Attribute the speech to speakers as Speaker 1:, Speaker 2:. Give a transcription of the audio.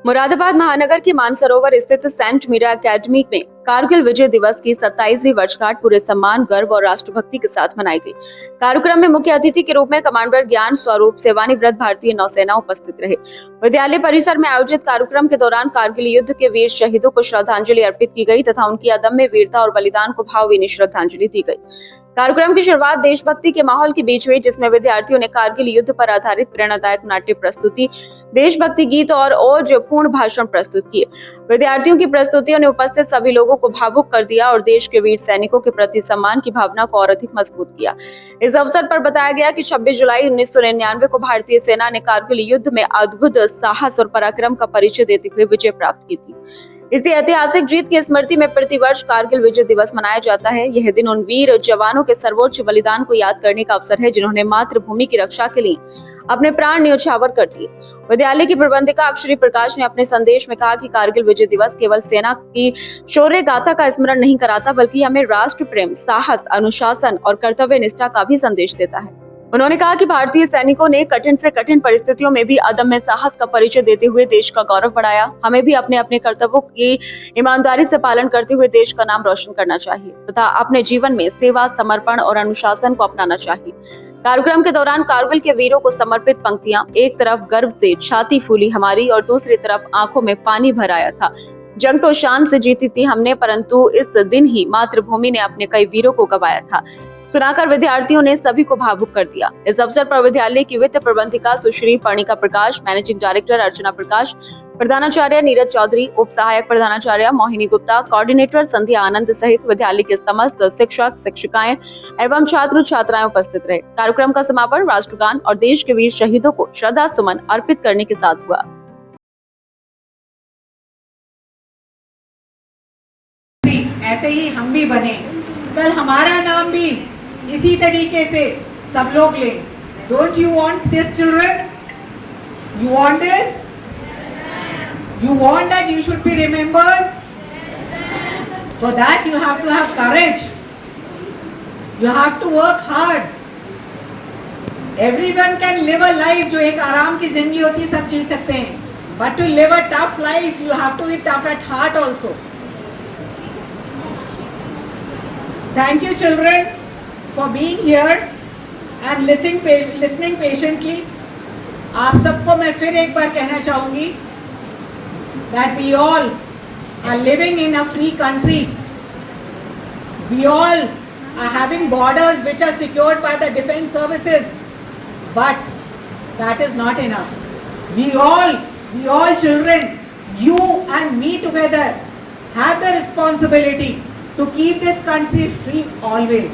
Speaker 1: मुरादाबाद महानगर के मानसरोवर स्थित सेंट मीरा एकेडमी में कारगिल विजय दिवस की 27वीं वर्षगांठ पूरे सम्मान, गर्व और राष्ट्रभक्ति के साथ मनाई गई। कार्यक्रम में मुख्य अतिथि के रूप में कमांडर ज्ञान स्वरूप सेवानिवृत्त भारतीय नौसेना उपस्थित रहे। विद्यालय परिसर में आयोजित कार्यक्रम के दौरान कारगिल युद्ध के वीर शहीदों को श्रद्धांजलि अर्पित की गई तथा उनकी अदम्य वीरता और बलिदान को भावभीनी श्रद्धांजलि दी गई। कार्यक्रम की शुरुआत देशभक्ति के माहौल के बीच हुई, जिसमें विद्यार्थियों ने कारगिल युद्ध पर आधारित प्रेरणादायक नाट्य प्रस्तुति, देशभक्ति गीत और ओजपूर्ण भाषण प्रस्तुत किए। विद्यार्थियों की प्रस्तुतियों ने उपस्थित सभी लोगों को भावुक कर दिया और देश के वीर सैनिकों के प्रति सम्मान की भावना को और अधिक मजबूत किया। इस अवसर पर बताया गया कि 26 जुलाई 1999 को भारतीय सेना ने कारगिल युद्ध में अद्भुत साहस और पराक्रम का परिचय देते हुए विजय प्राप्त की थी। इसी ऐतिहासिक जीत की स्मृति में प्रतिवर्ष कारगिल विजय दिवस मनाया जाता है। यह दिन उन वीर जवानों के सर्वोच्च बलिदान को याद करने का अवसर है, जिन्होंने मातृभूमि की रक्षा के लिए अपने प्राण न्यौछावर कर दिए। विद्यालय की प्रबंधिका अक्षरी प्रकाश ने अपने संदेश में कहा कि कारगिल विजय दिवस केवल सेना की शौर्य गाथा का स्मरण नहीं कराता, बल्कि हमें राष्ट्र प्रेम, साहस, अनुशासन और कर्तव्य निष्ठा का भी संदेश देता है। उन्होंने कहा कि भारतीय सैनिकों ने कठिन से कठिन परिस्थितियों में भी अदम्य साहस का परिचय देते हुए देश का गौरव बढ़ाया। हमें भी अपने अपने कर्तव्यों की ईमानदारी से पालन करते हुए देश का नाम रोशन करना चाहिए तथा अपने जीवन में सेवा, समर्पण और अनुशासन को अपनाना चाहिए। कार्यक्रम के दौरान कारगिल के वीरों को समर्पित पंक्तियां, एक तरफ गर्व से छाती फूली हमारी और दूसरी तरफ आंखों में पानी भर आया था। जंग तो शान से जीती थी हमने, परंतु इस दिन ही मातृभूमि ने अपने कई वीरों को गंवाया था, सुनाकर विद्यार्थियों ने सभी को भावुक कर दिया। इस अवसर पर विद्यालय की वित्त प्रबंधिका सुश्री पर्णिका प्रकाश, मैनेजिंग डायरेक्टर अर्चना प्रकाश, प्रधानाचार्य नीरज चौधरी, उप सहायक प्रधानाचार्य मोहिनी गुप्ता, कोऑर्डिनेटर संध्या आनंद सहित विद्यालय के समस्त शिक्षक, शिक्षिकाएं एवं छात्र छात्राएं उपस्थित रहे। कार्यक्रम का समापन राष्ट्रगान और देश के वीर शहीदों को श्रद्धा सुमन अर्पित करने के साथ हुआ।
Speaker 2: ऐसे ही हम भी बने, कल हमारा नाम भी इसी तरीके से सब लोग लें। Don't you want this, children? You want this? You want that you should be remembered? For that you have to have courage. You have to work hard. Everyone can live a life जो एक आराम की जिंदगी होती है, सब जी सकते हैं, but to live a tough life you have to be tough at heart also. Thank you, children, for being here and listening patiently. आप सबको मैं फिर एक बार कहना चाहूँगी that we all are living in a free country. We all are having borders which are secured by the defense services, but that is not enough. We all children, you and me together, have the responsibility to keep this country free always.